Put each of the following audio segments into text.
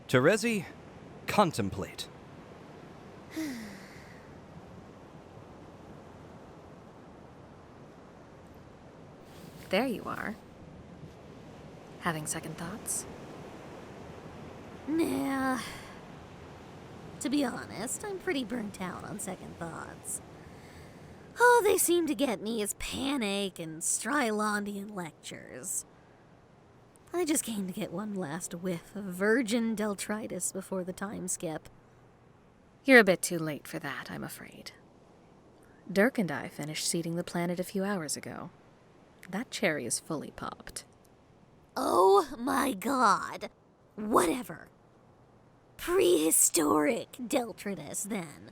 Terezi, contemplate. There you are. Having second thoughts? Nah. To be honest, I'm pretty burnt out on second thoughts. All they seem to get me is panic and Strylondian lectures. I just came to get one last whiff of virgin deltritis before the time skip. You're a bit too late for that, I'm afraid. Dirk and I finished seeding the planet a few hours ago. That cherry is fully popped. Oh my god. Whatever. Prehistoric deltritis, then.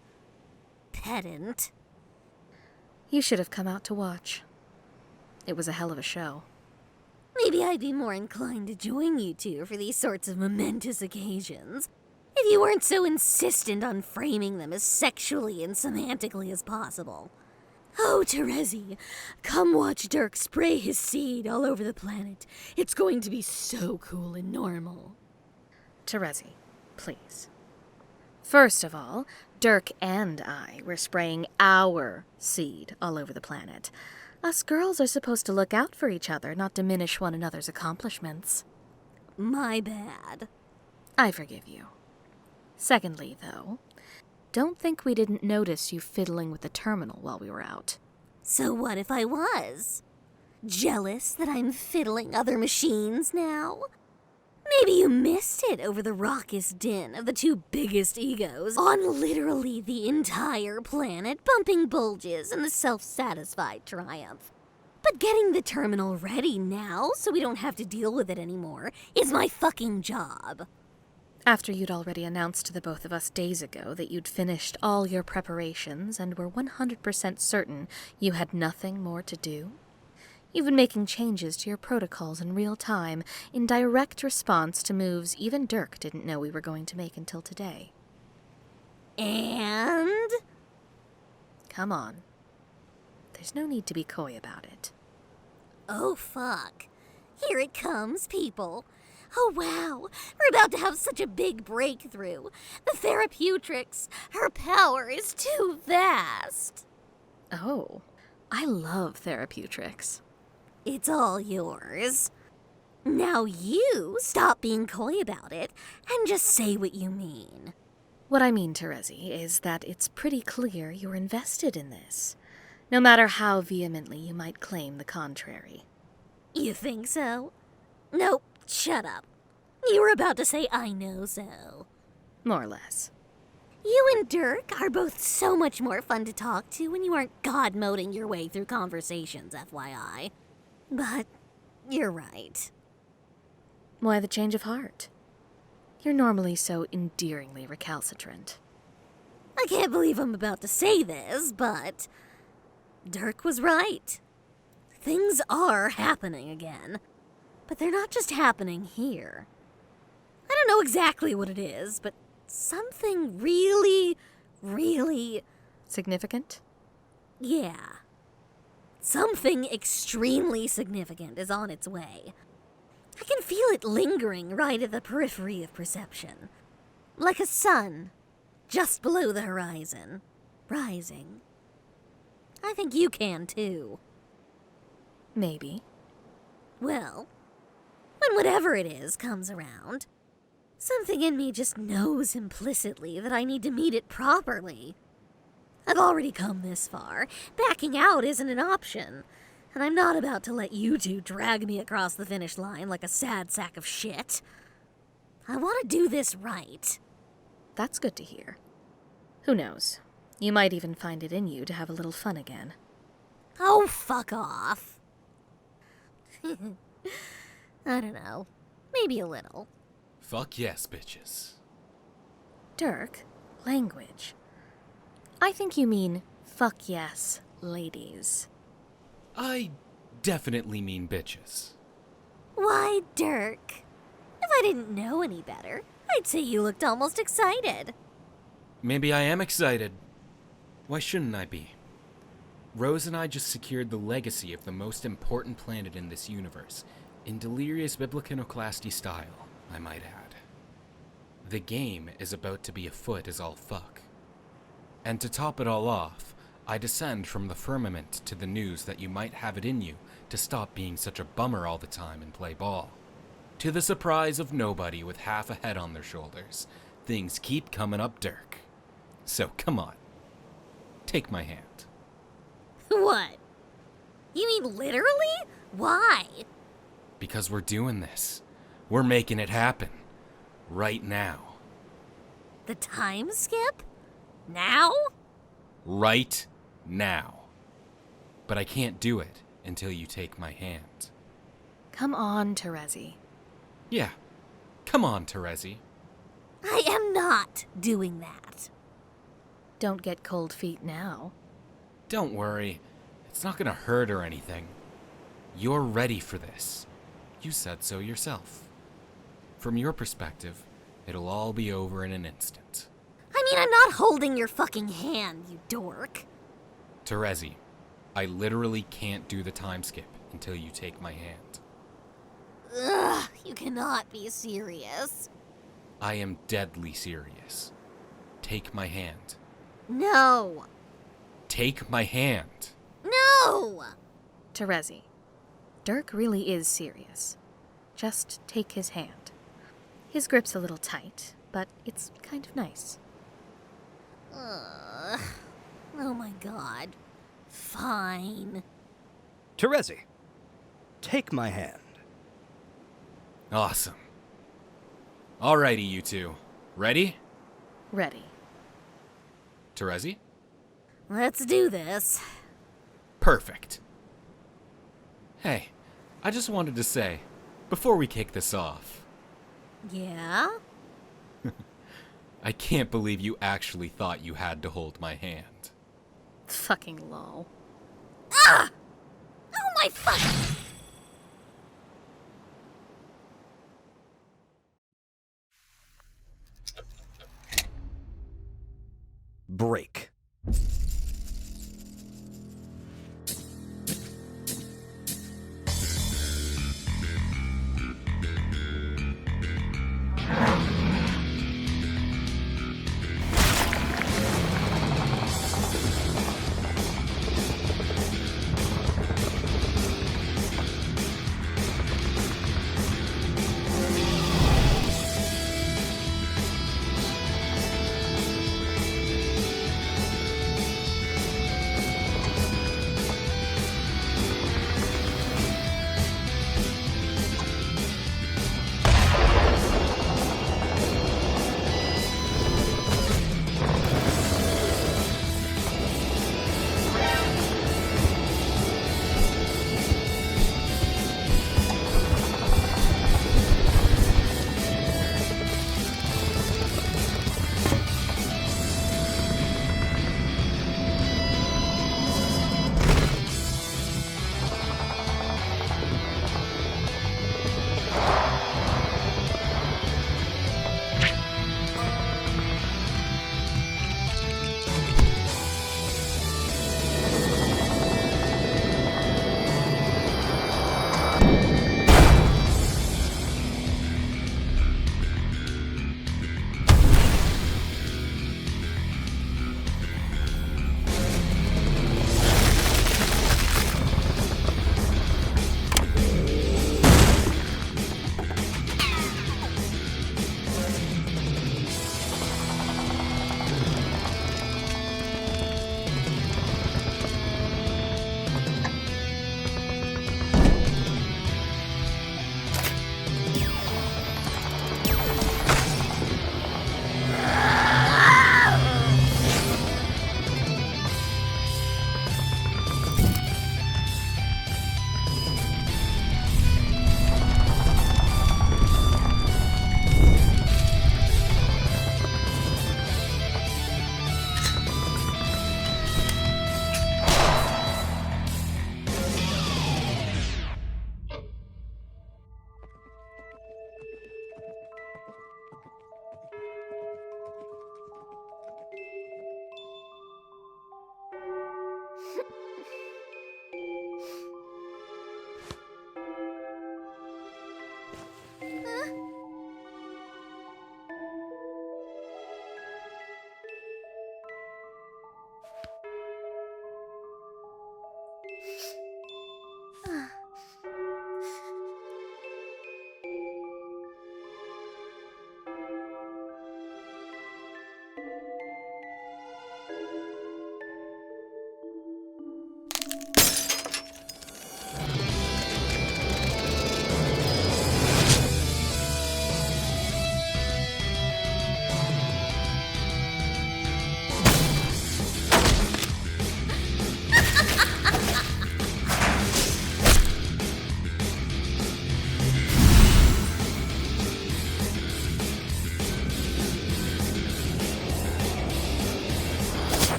Pedant. You should have come out to watch. It was a hell of a show. Maybe I'd be more inclined to join you two for these sorts of momentous occasions, if you weren't so insistent on framing them as sexually and semantically as possible. Oh, Terezi, come watch Dirk spray his seed all over the planet. It's going to be so cool and normal. Terezi, please. First of all, Dirk and I were spraying our seed all over the planet. Us girls are supposed to look out for each other, not diminish one another's accomplishments. My bad. I forgive you. Secondly, though, don't think we didn't notice you fiddling with the terminal while we were out. So what if I was? Jealous that I'm fiddling other machines now? Maybe you missed it over the raucous din of the two biggest egos on literally the entire planet, bumping bulges in the self-satisfied triumph. But getting the terminal ready now, so we don't have to deal with it anymore, is my fucking job. After you'd already announced to the both of us days ago that you'd finished all your preparations and were 100% certain you had nothing more to do? You've been making changes to your protocols in real time, in direct response to moves even Dirk didn't know we were going to make until today. And? Come on. There's no need to be coy about it. Oh, fuck. Here it comes, people. Oh, wow. We're about to have such a big breakthrough. The Therapeutics, her power is too vast. Oh, I love Therapeutics. It's all yours. Now you stop being coy about it and just say what you mean. What I mean, Terezi, is that it's pretty clear you're invested in this, no matter how vehemently you might claim the contrary. You think so? Nope, shut up. You were about to say I know so. More or less. You and Dirk are both so much more fun to talk to when you aren't god-moding your way through conversations, FYI. But you're right. Why the change of heart? You're normally so endearingly recalcitrant. I can't believe I'm about to say this, but Dirk was right. Things are happening again. But they're not just happening here. I don't know exactly what it is, but something really, really... Significant? Yeah. Something extremely significant is on its way. I can feel it lingering right at the periphery of perception. Like a sun, just below the horizon, rising. I think you can too. Maybe. Well, when whatever it is comes around, something in me just knows implicitly that I need to meet it properly. I've already come this far. Backing out isn't an option. And I'm not about to let you two drag me across the finish line like a sad sack of shit. I want to do this right. That's good to hear. Who knows? You might even find it in you to have a little fun again. Oh, fuck off. I don't know. Maybe a little. Fuck yes, bitches. Dirk, language. I think you mean, fuck yes, ladies. I definitely mean bitches. Why, Dirk? If I didn't know any better, I'd say you looked almost excited. Maybe I am excited. Why shouldn't I be? Rose and I just secured the legacy of the most important planet in this universe, in delirious bibliconoclasty style, I might add. The game is about to be afoot as all fuck. And to top it all off, I descend from the firmament to the news that you might have it in you to stop being such a bummer all the time and play ball. To the surprise of nobody with half a head on their shoulders, things keep coming up Dirk. So come on, take my hand. What? You mean literally? Why? Because we're doing this. We're making it happen. Right now. The time skip? Now? Right now. But I can't do it until you take my hand. Come on, Terezi. Yeah, come on, Terezi. I am not doing that. Don't get cold feet now. Don't worry, it's not gonna hurt or anything. You're ready for this. You said so yourself. From your perspective, it'll all be over in an instant. I mean, I'm not holding your fucking hand, you dork. Terezi, I literally can't do the time skip until you take my hand. Ugh, you cannot be serious. I am deadly serious. Take my hand. No. Take my hand. No! Terezi, Dirk really is serious. Just take his hand. His grip's a little tight, but it's kind of nice. Oh my god. Fine. Terezi, take my hand. Awesome. Alrighty, you two. Ready? Ready. Terezi? Let's do this. Perfect. Hey, I just wanted to say, before we kick this off, Yeah? I can't believe you actually thought you had to hold my hand. Fucking lol. Ah! Oh my fuck! Break.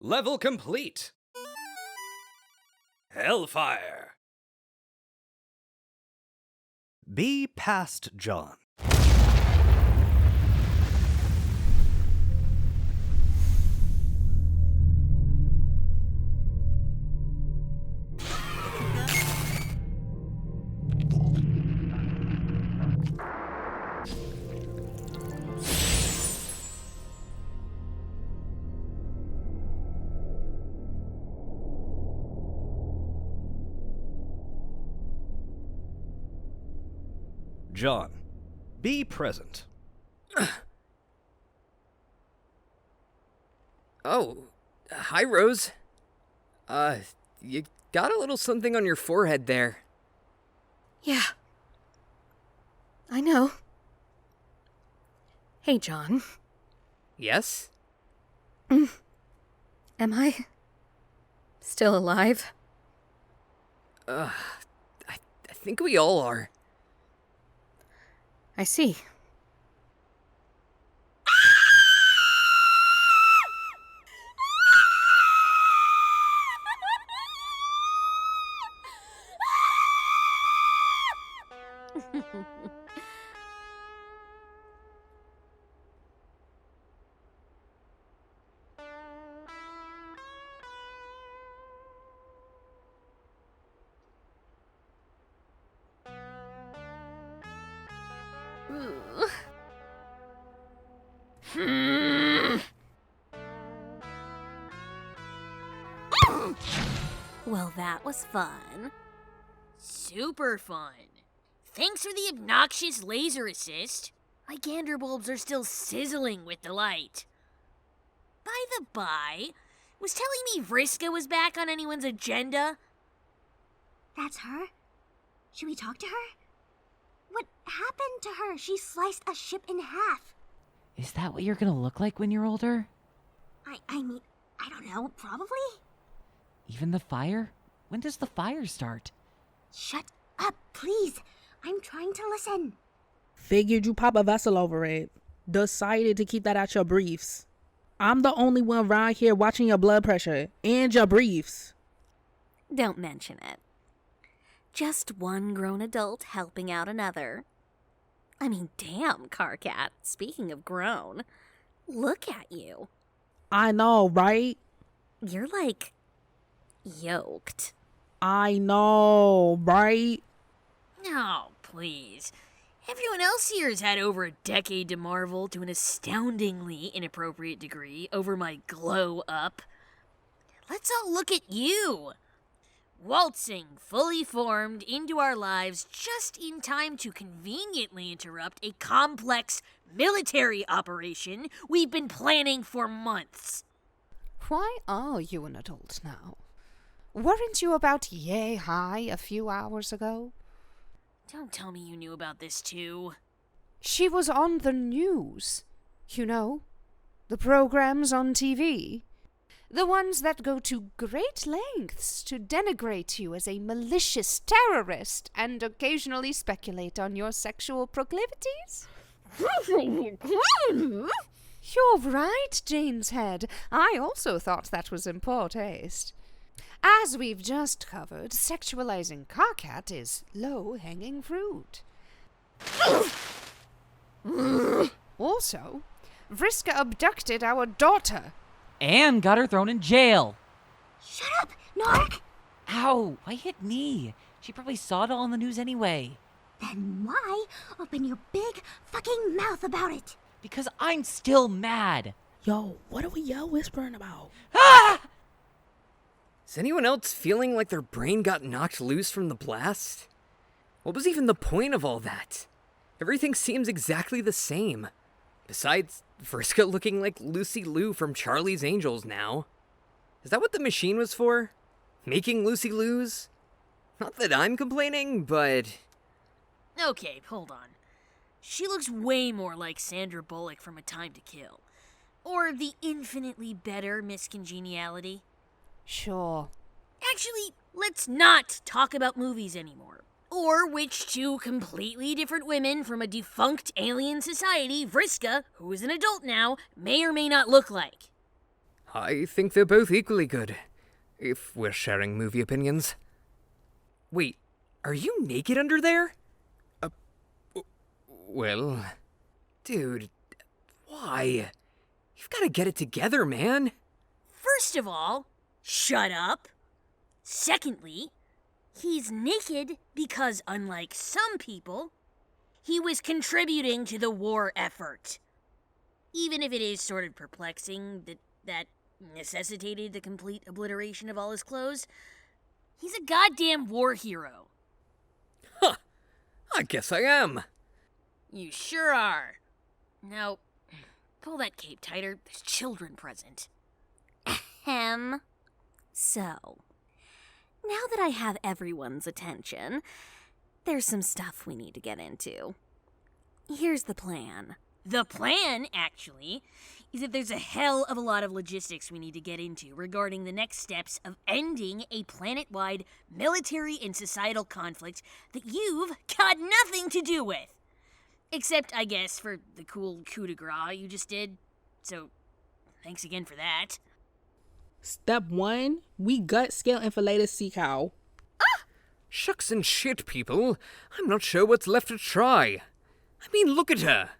Level complete. Hellfire. Be past John. John, be present. Oh, hi, Rose. You got a little something on your forehead there. Yeah. I know. Hey, John. Yes? Am I still alive? I think we all are. I see. Well, that was fun. Super fun. Thanks for the obnoxious laser assist. My gander bulbs are still sizzling with delight. By the by, was telling me Vriska was back on anyone's agenda? That's her? Should we talk to her? What happened to her? She sliced a ship in half. Is that what you're gonna look like when you're older? I mean, I don't know, probably? Even the fire? When does the fire start? Shut up, please. I'm trying to listen. Figured you pop a vessel over it. Decided to keep that out your briefs. I'm the only one around here watching your blood pressure and your briefs. Don't mention it. Just one grown adult helping out another. I mean, damn, Karkat. Speaking of grown, look at you. I know, right? You're like yoked. I know, right? No, please. Everyone else here has had over a decade to marvel to an astoundingly inappropriate degree over my glow up. Let's all look at you. Waltzing fully formed into our lives just in time to conveniently interrupt a complex military operation we've been planning for months. Why are you an adult now? Weren't you about yay high a few hours ago? Don't tell me you knew about this too. She was on the news. You know, the programs on TV. The ones that go to great lengths to denigrate you as a malicious terrorist and occasionally speculate on your sexual proclivities? You're right, Jane's Head. I also thought that was in poor taste. As we've just covered, sexualizing Karkat is low-hanging fruit. Also, Vriska abducted our daughter. And got her thrown in jail. Shut up! Nark? Ow! Why hit me? She probably saw it all in the news anyway. Then why open your big fucking mouth about it? Because I'm still mad. Yo, what are we yell whispering about? Ah! Is anyone else feeling like their brain got knocked loose from the blast? What was even the point of all that? Everything seems exactly the same. Besides, Vriska looking like Lucy Liu from Charlie's Angels now. Is that what the machine was for? Making Lucy lose? Not that I'm complaining, but... Okay, hold on. She looks way more like Sandra Bullock from A Time to Kill. Or the infinitely better Miss Congeniality. Sure. Actually, let's not talk about movies anymore. Or which two completely different women from a defunct alien society, Vriska, who is an adult now, may or may not look like. I think they're both equally good, if we're sharing movie opinions. Wait, are you naked under there? Well... Dude, why? You've got to get it together, man. First of all, shut up. Secondly, he's naked because, unlike some people, he was contributing to the war effort. Even if it is sort of perplexing that necessitated the complete obliteration of all his clothes, he's a goddamn war hero. Huh. I guess I am. You sure are. Now, pull that cape tighter. There's children present. Ahem. So, now that I have everyone's attention, there's some stuff we need to get into. Here's the plan. The plan, actually, is that there's a hell of a lot of logistics we need to get into regarding the next steps of ending a planet-wide military and societal conflict that you've got nothing to do with. Except, I guess, for the cool coup de grace you just did. So, thanks again for that. Step 1, we gut, scale, and fillet the sea cow. Shucks and shit, people. I'm not sure what's left to try. I mean, look at her.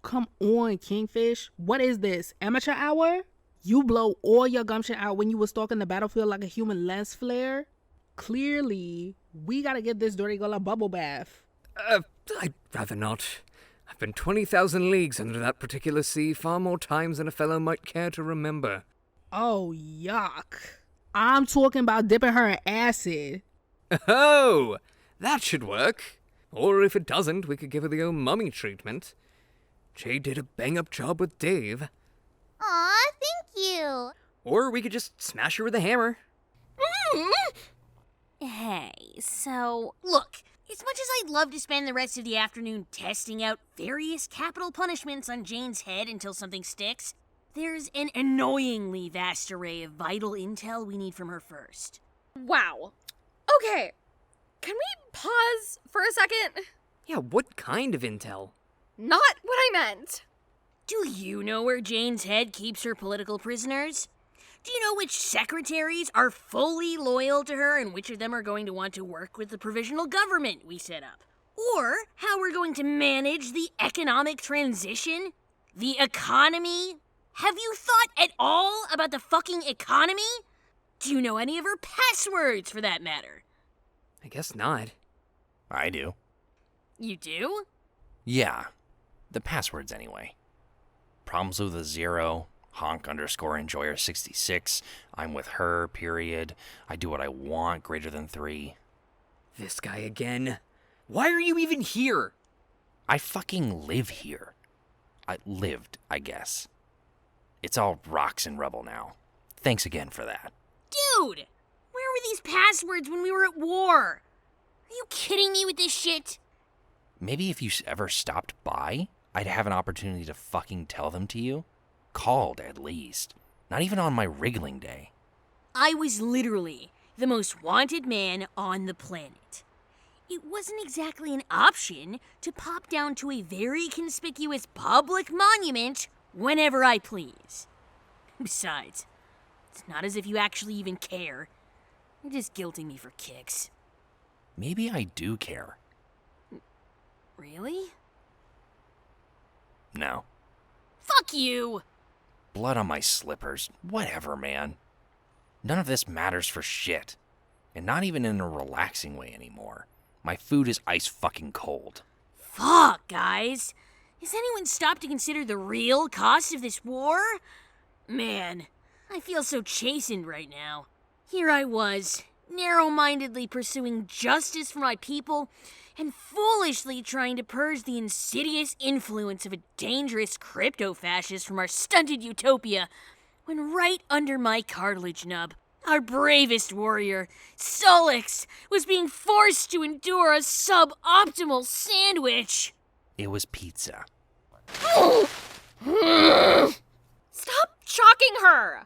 Come on, Kingfish. What is this, amateur hour? You blow all your gumption out when you was stalking the battlefield like a human lens flare? Clearly, we gotta get this dirty girl a bubble bath. I'd rather not. I've been 20,000 leagues under that particular sea far more times than a fellow might care to remember. Oh, yuck. I'm talking about dipping her in acid. Oh, that should work. Or if it doesn't, we could give her the old mummy treatment. Jade did a bang-up job with Dave. Aw, thank you. Or we could just smash her with a hammer. Hey, so... Look, as much as I'd love to spend the rest of the afternoon testing out various capital punishments on Jane's head until something sticks, there's an annoyingly vast array of vital intel we need from her first. Wow. Okay. Can we pause for a second? Yeah, what kind of intel? Not what I meant. Do you know where Jane's head keeps her political prisoners? Do you know which secretaries are fully loyal to her and which of them are going to want to work with the provisional government we set up? Or how we're going to manage the economic transition? The economy? Have you thought at all about the fucking economy? Do you know any of her passwords, for that matter? I guess not. I do. You do? Yeah. The passwords, anyway. Problems with a 0, honk_enjoyer66, I'm with her, period. I do what I want, greater than 3. This guy again. Why are you even here? I fucking live here. I lived, I guess. It's all rocks and rubble now. Thanks again for that. Dude! Where were these passwords when we were at war? Are you kidding me with this shit? Maybe if you ever stopped by, I'd have an opportunity to fucking tell them to you. Called, at least. Not even on my wriggling day. I was literally the most wanted man on the planet. It wasn't exactly an option to pop down to a very conspicuous public monument whenever I please. Besides, it's not as if you actually even care. You're just guilting me for kicks. Maybe I do care. Really? No. Fuck you! Blood on my slippers. Whatever, man. None of this matters for shit. And not even in a relaxing way anymore. My food is ice fucking cold. Fuck, guys. Has anyone stopped to consider the real cost of this war? Man, I feel so chastened right now. Here I was, narrow-mindedly pursuing justice for my people, and foolishly trying to purge the insidious influence of a dangerous crypto-fascist from our stunted utopia, when right under my cartilage nub, our bravest warrior, Solix, was being forced to endure a suboptimal sandwich. It was pizza. Stop shocking her!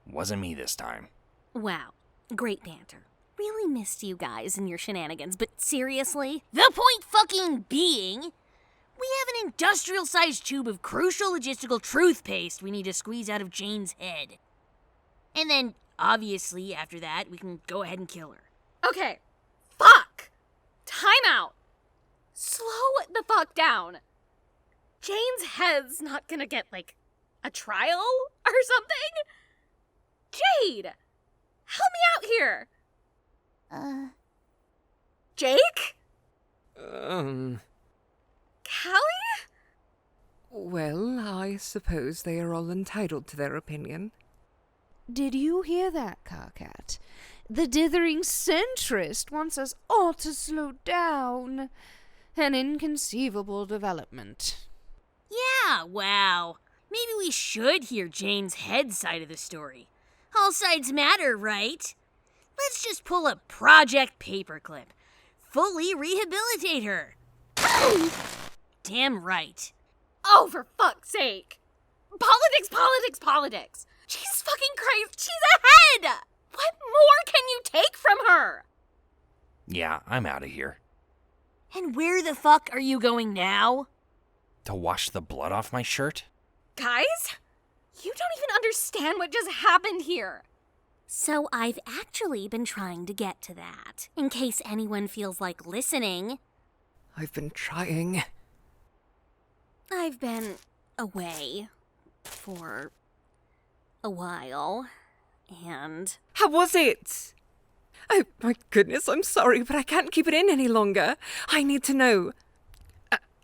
Wasn't me this time. Wow, great banter. Really missed you guys and your shenanigans, but seriously? The point fucking being, we have an industrial-sized tube of crucial logistical truth paste we need to squeeze out of Jane's head. And then, obviously, after that, we can go ahead and kill her. Okay, fuck! Time out! Slow the fuck down. Jane's head's not gonna get, like, a trial or something? Jade! Help me out here! Jake? Um, Callie? well, I suppose they are all entitled to their opinion. Did you hear that, Karkat? The dithering centrist wants us all to slow down. An inconceivable development. Yeah, wow. Maybe we should hear Jane's head side of the story. All sides matter, right? Let's just pull a Project Paperclip. Fully rehabilitate her. Damn right. Oh, for fuck's sake! Politics, politics, politics! She's fucking crazy! She's ahead! What more can you take from her? Yeah, I'm out of here. And where the fuck are you going now? To wash the blood off my shirt? Guys? You don't even understand what just happened here. So I've actually been trying to get to that, in case anyone feels like listening. I've been trying. I've been away for a while, and... How was it? Oh, my goodness, I'm sorry, but I can't keep it in any longer. I need to know.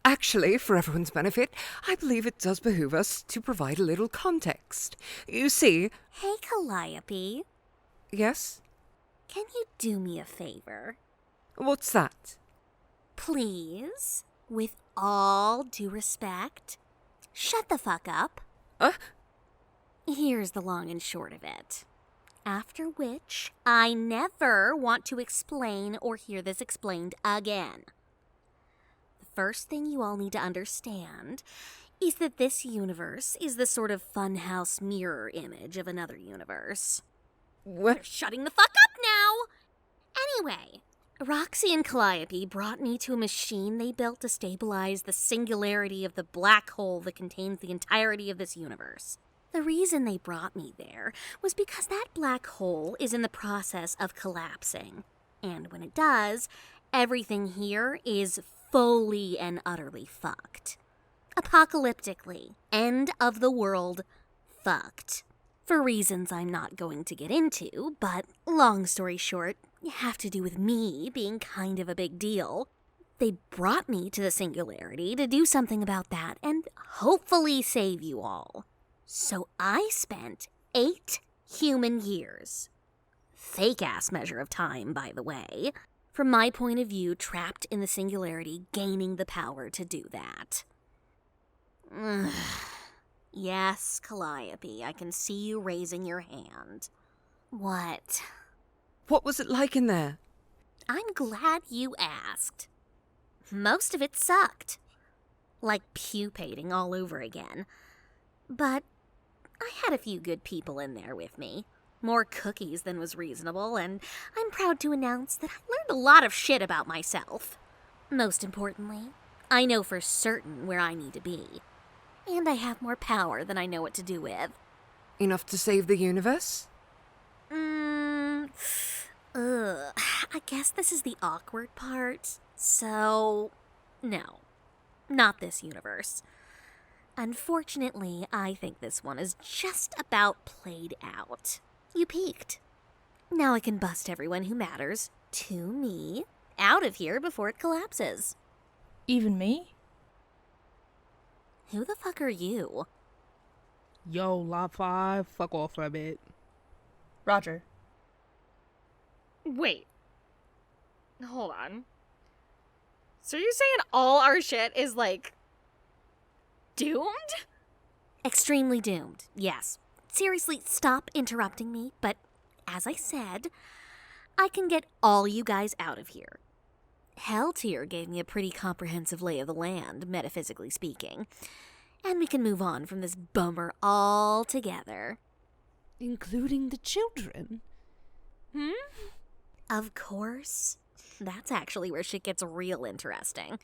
Actually, for everyone's benefit, I believe it does behoove us to provide a little context. You see... Hey, Calliope. Yes? Can you do me a favor? What's that? Please, with all due respect, shut the fuck up. Here's the long and short of it. After which, I never want to explain or hear this explained again. The first thing you all need to understand is that this universe is the sort of funhouse mirror image of another universe. What? Shutting the fuck up now! Anyway, Roxy and Calliope brought me to a machine they built to stabilize the singularity of the black hole that contains the entirety of this universe. The reason they brought me there was because that black hole is in the process of collapsing. And when it does, everything here is fully and utterly fucked. Apocalyptically, end of the world, fucked. For reasons I'm not going to get into, but long story short, have to do with me being kind of a big deal. They brought me to the singularity to do something about that and hopefully save you all. So I spent 8 human years. Fake-ass measure of time, by the way. From my point of view, trapped in the singularity, gaining the power to do that. Yes, Calliope, I can see you raising your hand. What? What was it like in there? I'm glad you asked. Most of it sucked. Like pupating all over again. But I had a few good people in there with me. More cookies than was reasonable, and I'm proud to announce that I learned a lot of shit about myself. Most importantly, I know for certain where I need to be. And I have more power than I know what to do with. Enough to save the universe? I guess this is the awkward part. So, no. Not this universe. Unfortunately, I think this one is just about played out. You peaked. Now I can bust everyone who matters to me out of here before it collapses. Even me? Who the fuck are you? Yo, Lot 5, fuck off for a bit. Roger. Wait. Hold on. So you're saying all our shit is, like, doomed? Extremely doomed, yes. Seriously, stop interrupting me, but as I said, I can get all you guys out of here. Helltier gave me a pretty comprehensive lay of the land, metaphysically speaking, and we can move on from this bummer altogether. Including the children? Of course. That's actually where shit gets real interesting.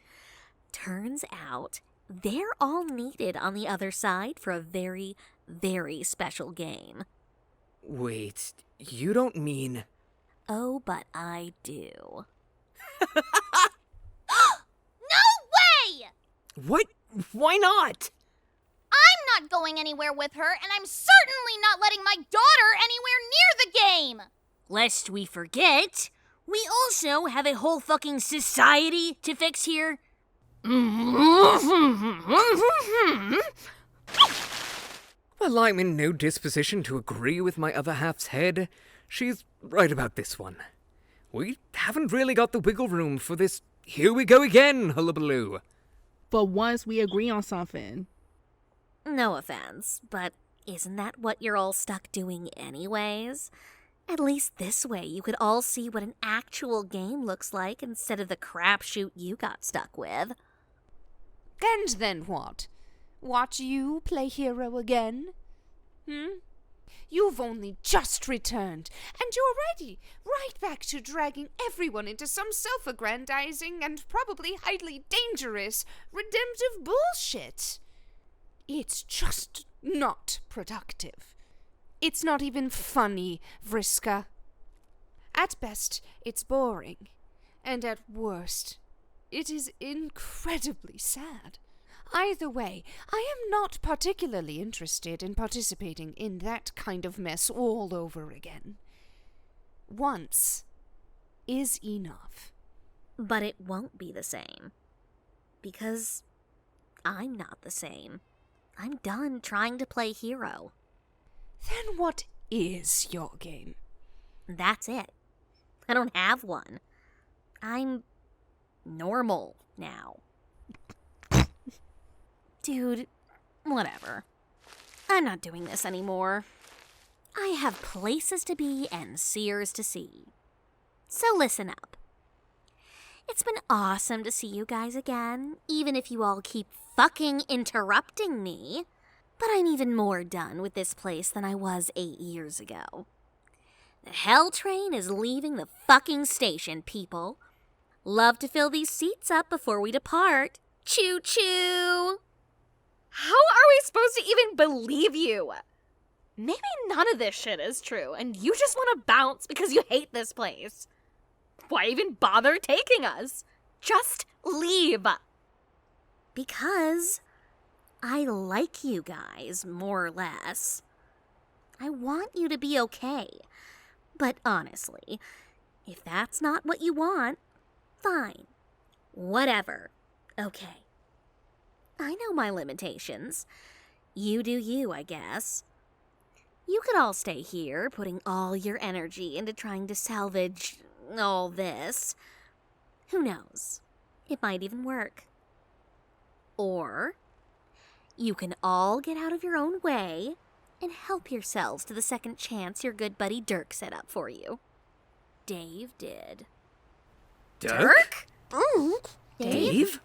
Turns out, they're all needed on the other side for a very, very special game. Wait, you don't mean... Oh, but I do. No way! What? Why not? I'm not going anywhere with her, and I'm certainly not letting my daughter anywhere near the game! Lest we forget, we also have a whole fucking society to fix here. Well, I'm in no disposition to agree with my other half's head. She's right about this one. We haven't really got the wiggle room for this here we go again hullabaloo. But once we agree on something. No offense, but isn't that what you're all stuck doing anyways? At least this way you could all see what an actual game looks like instead of the crapshoot you got stuck with. And then what? Watch you play hero again? You've only just returned, and you're already right back to dragging everyone into some self-aggrandizing and probably highly dangerous redemptive bullshit. It's just not productive. It's not even funny, Vriska. At best, it's boring, and at worst, it is incredibly sad. Either way, I am not particularly interested in participating in that kind of mess all over again. Once is enough. But it won't be the same. Because I'm not the same. I'm done trying to play hero. Then what is your game? That's it. I don't have one. I'm normal now. Dude, whatever. I'm not doing this anymore. I have places to be and seers to see. So listen up. It's been awesome to see you guys again, even if you all keep fucking interrupting me. But I'm even more done with this place than I was 8 years ago. The hell train is leaving the fucking station, people. Love to fill these seats up before we depart. Choo-choo! How are we supposed to even believe you? Maybe none of this shit is true, and you just want to bounce because you hate this place. Why even bother taking us? Just leave. Because I like you guys, more or less. I want you to be okay. But honestly, if that's not what you want, fine. Whatever. Okay. I know my limitations. You do you, I guess. You could all stay here, putting all your energy into trying to salvage all this. Who knows? It might even work. Or you can all get out of your own way and help yourselves to the second chance your good buddy Dirk set up for you. Dave did. Dirk? Dave?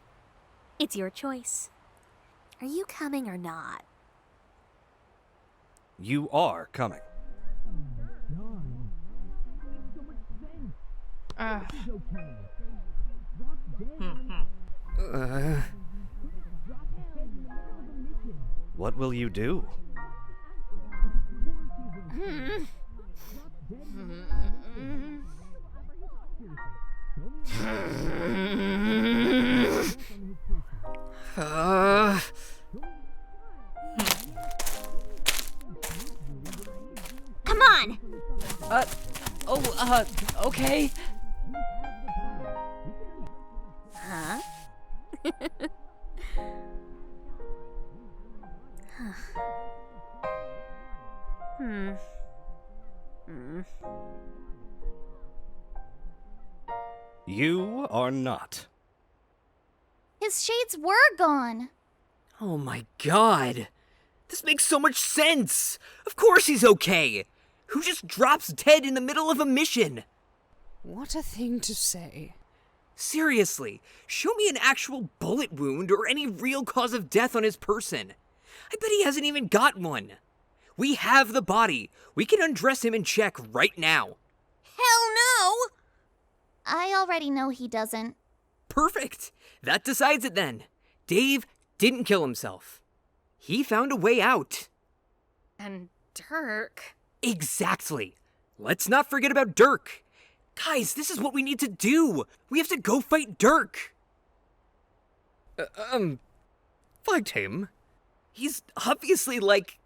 It's your choice. Are you coming or not? You are coming. What will you do? Come on! Okay. Huh? You are not. His shades were gone. Oh my god. This makes so much sense. Of course he's okay. Who just drops dead in the middle of a mission? What a thing to say. Seriously, show me an actual bullet wound or any real cause of death on his person. I bet he hasn't even got one. We have the body. We can undress him and check right now. Hell no! I already know he doesn't. Perfect. That decides it then. Dave didn't kill himself. He found a way out. And Dirk. Exactly. Let's not forget about Dirk. Guys, this is what we need to do. We have to go fight Dirk. Fight him? He's obviously like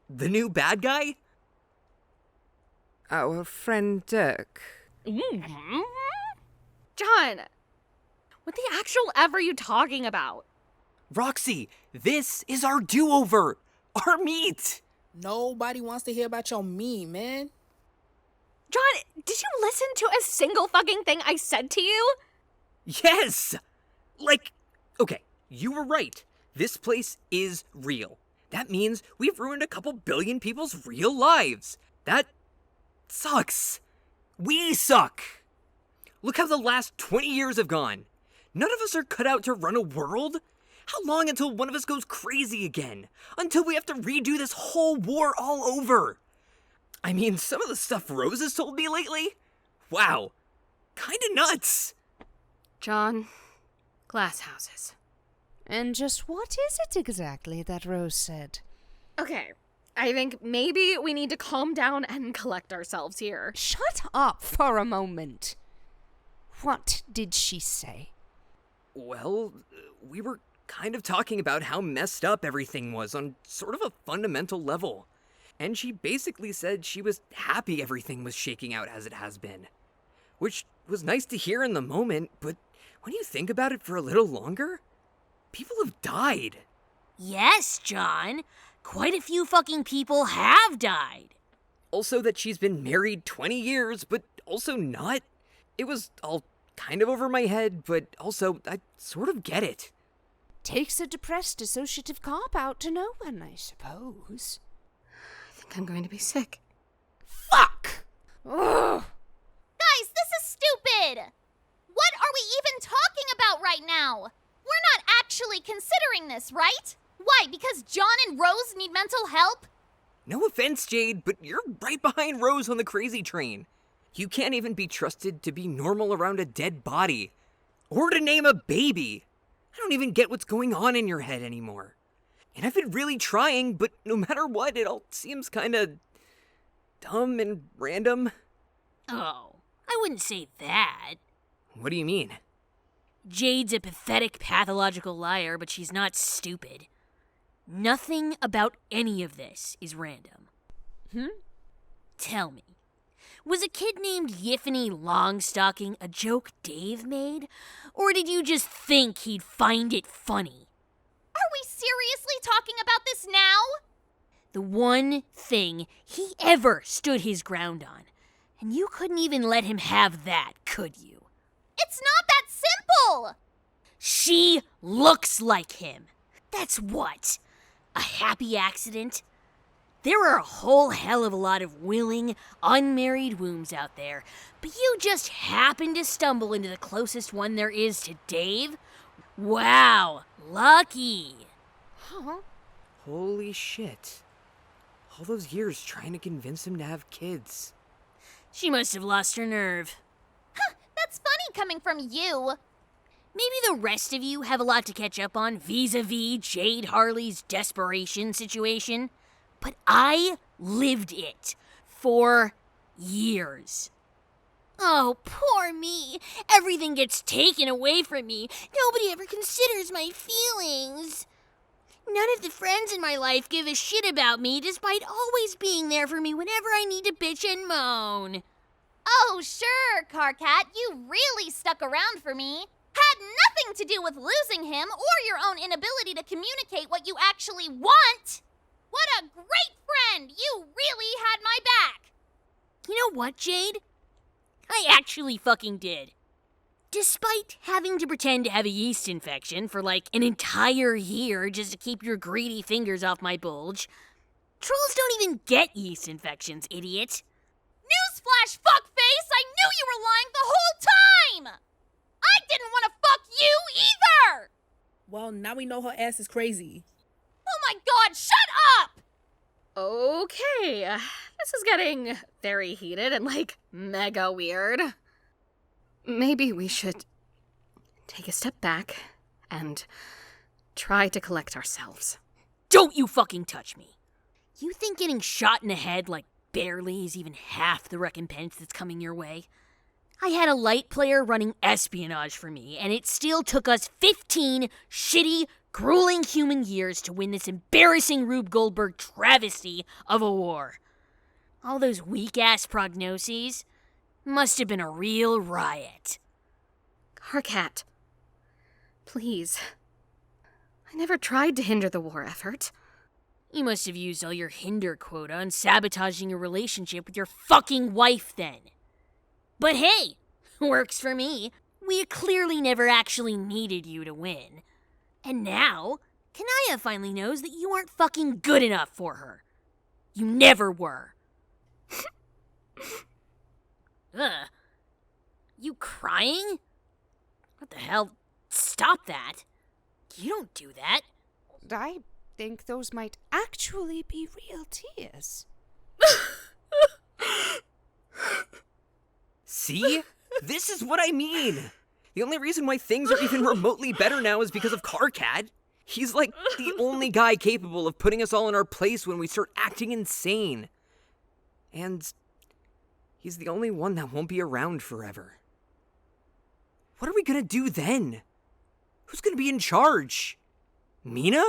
the new bad guy. Our friend Dirk. Mm-hmm. John, what the actual F are you talking about? Roxy, this is our do-over. Our meet. Nobody wants to hear about your me, man. John, did you listen to a single fucking thing I said to you? Yes! Okay, you were right. This place is real. That means we've ruined a couple billion people's real lives. That sucks. We suck. Look how the last 20 years have gone. None of us are cut out to run a world. How long until one of us goes crazy again? Until we have to redo this whole war all over? I mean, some of the stuff Rose has told me lately? Wow. Kinda nuts. John, glass houses. And just what is it exactly that Rose said? Okay, I think maybe we need to calm down and collect ourselves here. Shut up for a moment. What did she say? Well, we were kind of talking about how messed up everything was on sort of a fundamental level. And she basically said she was happy everything was shaking out as it has been. Which was nice to hear in the moment, but when you think about it for a little longer, people have died. Yes, John. Quite a few fucking people have died. Also that she's been married 20 years, but also not. It was all kind of over my head, but also I sort of get it. Takes a depressed dissociative cop-out to know one, I suppose. I think I'm going to be sick. Fuck! Ugh. Guys, this is stupid! What are we even talking about right now? We're not actually considering this, right? Why, because John and Rose need mental help? No offense, Jade, but you're right behind Rose on the crazy train. You can't even be trusted to be normal around a dead body. Or to name a baby. I don't even get what's going on in your head anymore. And I've been really trying, but no matter what, it all seems kinda dumb and random. Oh, I wouldn't say that. What do you mean? Jade's a pathetic, pathological liar, but she's not stupid. Nothing about any of this is random. Tell me, was a kid named Yiffany Longstocking a joke Dave made? Or did you just think he'd find it funny? Are we seriously talking about this now? The one thing he ever stood his ground on. And you couldn't even let him have that, could you? It's not that simple! She looks like him. That's what? A happy accident? There are a whole hell of a lot of willing, unmarried wombs out there, but you just happen to stumble into the closest one there is to Dave? Wow, lucky. Huh? Holy shit. All those years trying to convince him to have kids. She must have lost her nerve. That's funny coming from you. Maybe the rest of you have a lot to catch up on vis-a-vis Jade Harley's desperation situation, but I lived it for years. Oh, poor me. Everything gets taken away from me. Nobody ever considers my feelings. None of the friends in my life give a shit about me, despite always being there for me whenever I need to bitch and moan. Oh, sure, Karkat, you really stuck around for me. Had nothing to do with losing him or your own inability to communicate what you actually want. What a great friend! You really had my back. You know what, Jade? I actually fucking did. Despite having to pretend to have a yeast infection for like an entire year just to keep your greedy fingers off my bulge, trolls don't even get yeast infections, idiot. Newsflash, fuckface! I knew you were lying the whole time! I didn't want to fuck you either! Well, now we know her ass is crazy. Oh my god, shut up! Okay, this is getting very heated and like mega weird. Maybe we should take a step back and try to collect ourselves. Don't you fucking touch me. You think getting shot in the head like barely is even half the recompense that's coming your way? I had a light player running espionage for me, and it still took us 15 shitty, grueling human years to win this embarrassing Rube Goldberg travesty of a war. All those weak-ass prognoses must have been a real riot. Karkat, please. I never tried to hinder the war effort. You must have used all your hinder quota on sabotaging your relationship with your fucking wife then. But hey, works for me. We clearly never actually needed you to win. And now, Kanaya finally knows that you aren't fucking good enough for her. You never were. Ugh. You crying? What the hell? Stop that. You don't do that. I think those might actually be real tears. See? This is what I mean. The only reason why things are even remotely better now is because of Karkat. He's like the only guy capable of putting us all in our place when we start acting insane. And he's the only one that won't be around forever. What are we gonna do then? Who's gonna be in charge? Mina?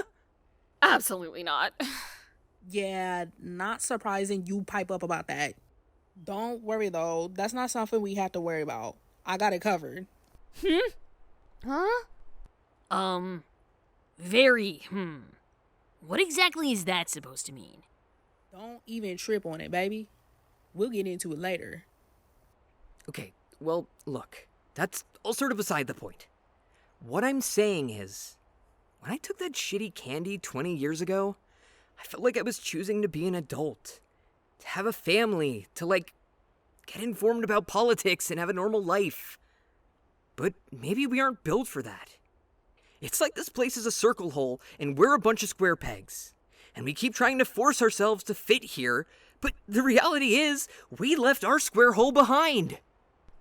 Absolutely not. Yeah, not surprising you pipe up about that. Don't worry though, that's not something we have to worry about. I got it covered. Huh? What exactly is that supposed to mean? Don't even trip on it, baby. We'll get into it later. Okay, well, look, that's all sort of beside the point. What I'm saying is, when I took that shitty candy 20 years ago, I felt like I was choosing to be an adult. To have a family, to get informed about politics and have a normal life. But maybe we aren't built for that. It's like this place is a circle hole and we're a bunch of square pegs. And we keep trying to force ourselves to fit here, but the reality is, we left our square hole behind.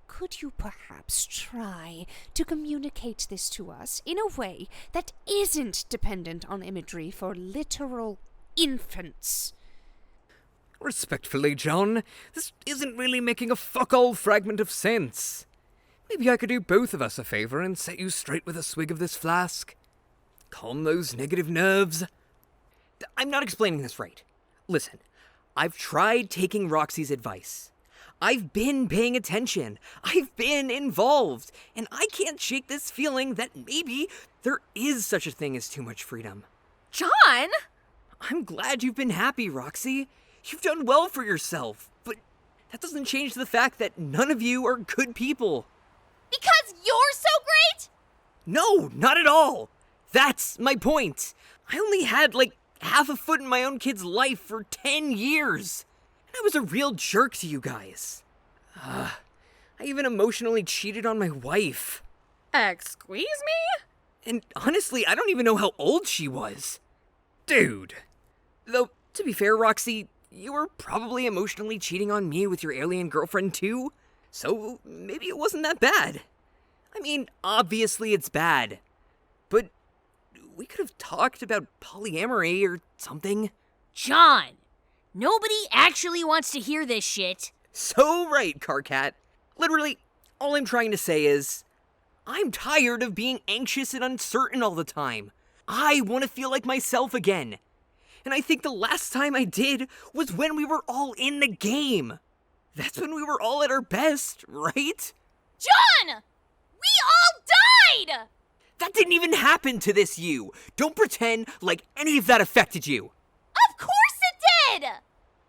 Could you perhaps try to communicate this to us in a way that isn't dependent on imagery for literal infants? Respectfully, John, this isn't really making a fuck-all fragment of sense. Maybe I could do both of us a favor and set you straight with a swig of this flask. Calm those negative nerves. I'm not explaining this right. Listen, I've tried taking Roxy's advice. I've been paying attention. I've been involved. And I can't shake this feeling that maybe there is such a thing as too much freedom. John! I'm glad you've been happy, Roxy. You've done well for yourself. But that doesn't change the fact that none of you are good people. Because you're so great? No, not at all. That's my point. I only had half a foot in my own kid's life for 10 years. And I was a real jerk to you guys. I even emotionally cheated on my wife. Excuse me? And honestly, I don't even know how old she was. Dude. Though, to be fair, Roxy, you were probably emotionally cheating on me with your alien girlfriend too. So maybe it wasn't that bad. I mean, obviously it's bad. But we could have talked about polyamory or something. John! Nobody actually wants to hear this shit. So right, Karkat. Literally, all I'm trying to say is, I'm tired of being anxious and uncertain all the time. I want to feel like myself again. And I think the last time I did was when we were all in the game. That's when we were all at our best, right? John! We all died! That didn't even happen to this you. Don't pretend like any of that affected you. Of course it did!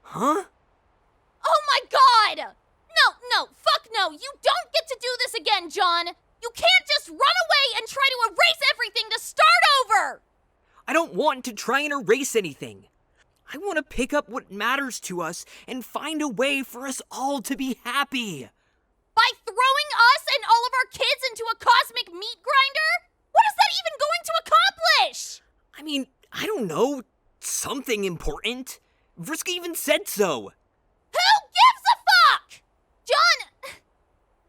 Huh? Oh my god! No, fuck no! You don't get to do this again, John! You can't just run away and try to erase everything to start over! I don't want to try and erase anything. I want to pick up what matters to us and find a way for us all to be happy. By throwing us and all of our kids into a cosmic meat grinder? What is that even going to accomplish? I mean, I don't know. Something important. Vriska even said so. Who gives a fuck? John,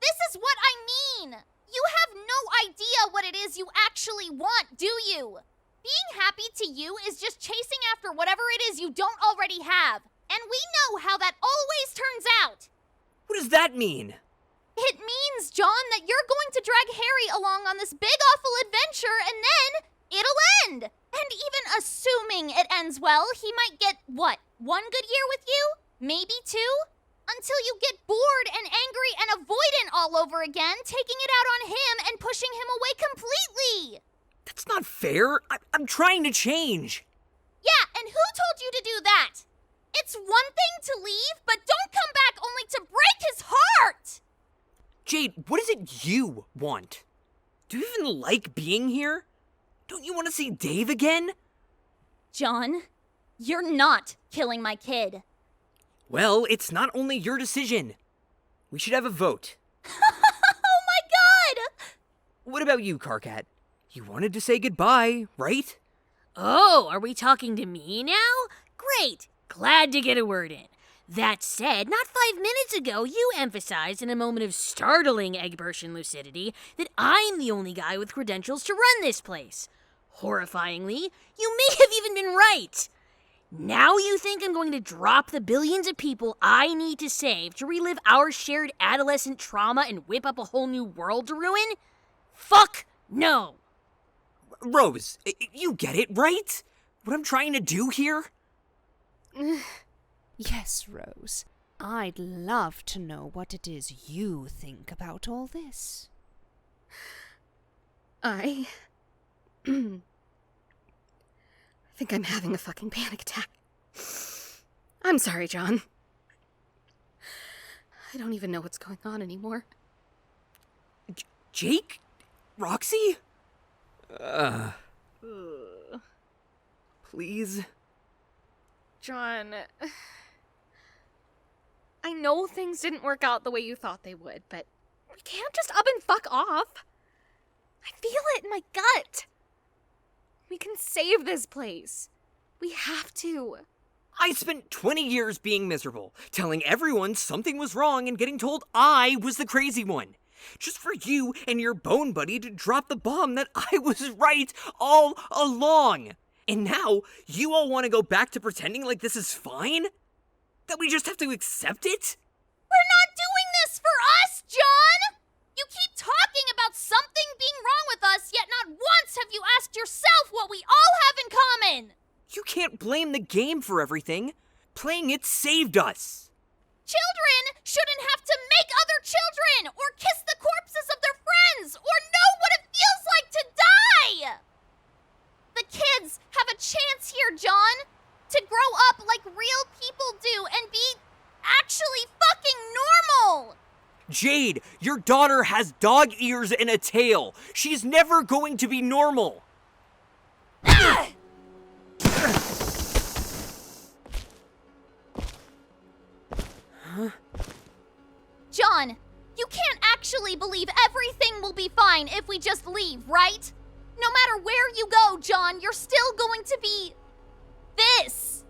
this is what I mean. You have no idea what it is you actually want, do you? Being happy to you is just chasing after whatever it is you don't already have. And we know how that always turns out. What does that mean? It means, John, that you're going to drag Harry along on this big awful adventure and then it'll end. And even assuming it ends well, he might get, what, 1 good year with you? Maybe 2? Until you get bored and angry and avoidant all over again, taking it out on him and pushing him away completely. That's not fair. I'm trying to change. Yeah, and who told you to do that? It's one thing to leave, but don't come back only to break his heart! Jade, what is it you want? Do you even like being here? Don't you want to see Dave again? John, you're not killing my kid. Well, it's not only your decision. We should have a vote. Oh my god! What about you, Karkat? You wanted to say goodbye, right? Oh, are we talking to me now? Great. Glad to get a word in. That said, not 5 minutes ago, you emphasized in a moment of startling eggburst lucidity that I'm the only guy with credentials to run this place. Horrifyingly, you may have even been right. Now you think I'm going to drop the billions of people I need to save to relive our shared adolescent trauma and whip up a whole new world to ruin? Fuck no. Rose, you get it, right? What I'm trying to do here? Yes, Rose. I'd love to know what it is you think about all this. I think I'm having a fucking panic attack. I'm sorry, John. I don't even know what's going on anymore. Jake? Roxy? Please? John, I know things didn't work out the way you thought they would, but we can't just up and fuck off. I feel it in my gut. We can save this place. We have to. I spent 20 years being miserable, telling everyone something was wrong and getting told I was the crazy one. Just for you and your bone buddy to drop the bomb that I was right all along. And now, you all want to go back to pretending like this is fine? That we just have to accept it? We're not doing this for us, John! You keep talking about something being wrong with us, yet not once have you asked yourself what we all have in common! You can't blame the game for everything. Playing it saved us. Children shouldn't have to make other children, or kiss the corpses of their friends, or know what it feels like to die! The kids have a chance here, John, to grow up like real people do and be actually fucking normal! Jade, your daughter has dog ears and a tail. She's never going to be normal. Ah! Huh? John, you can't actually believe everything will be fine if we just leave, right? No matter where you go, John, you're still going to be this.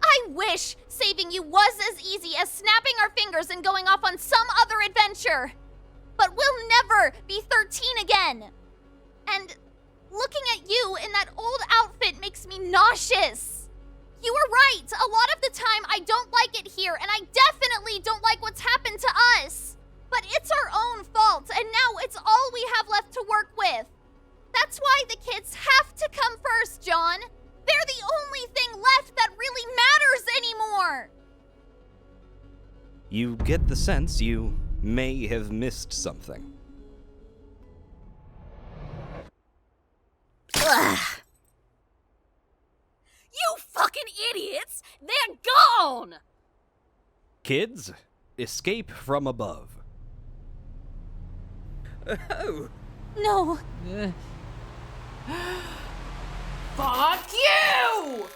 I wish saving you was as easy as snapping our fingers and going off on some other adventure. But we'll never be 13 again. And looking at you in that old outfit makes me nauseous. You were right. A lot of the time I don't like it here, and I definitely don't like what's happened to us. But it's our own fault, and now it's all we have left to work with. That's why the kids have to come first, John. They're the only thing left that really matters anymore. You get the sense you may have missed something. Ugh. You fucking idiots! They're gone! Kids, escape from above. Oh! No. Fuck you!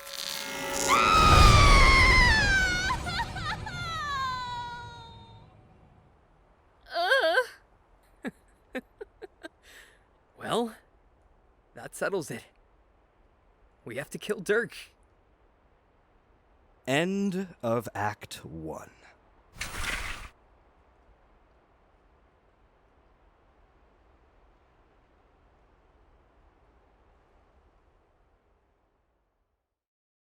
Well, that settles it. We have to kill Dirk. End of Act 1.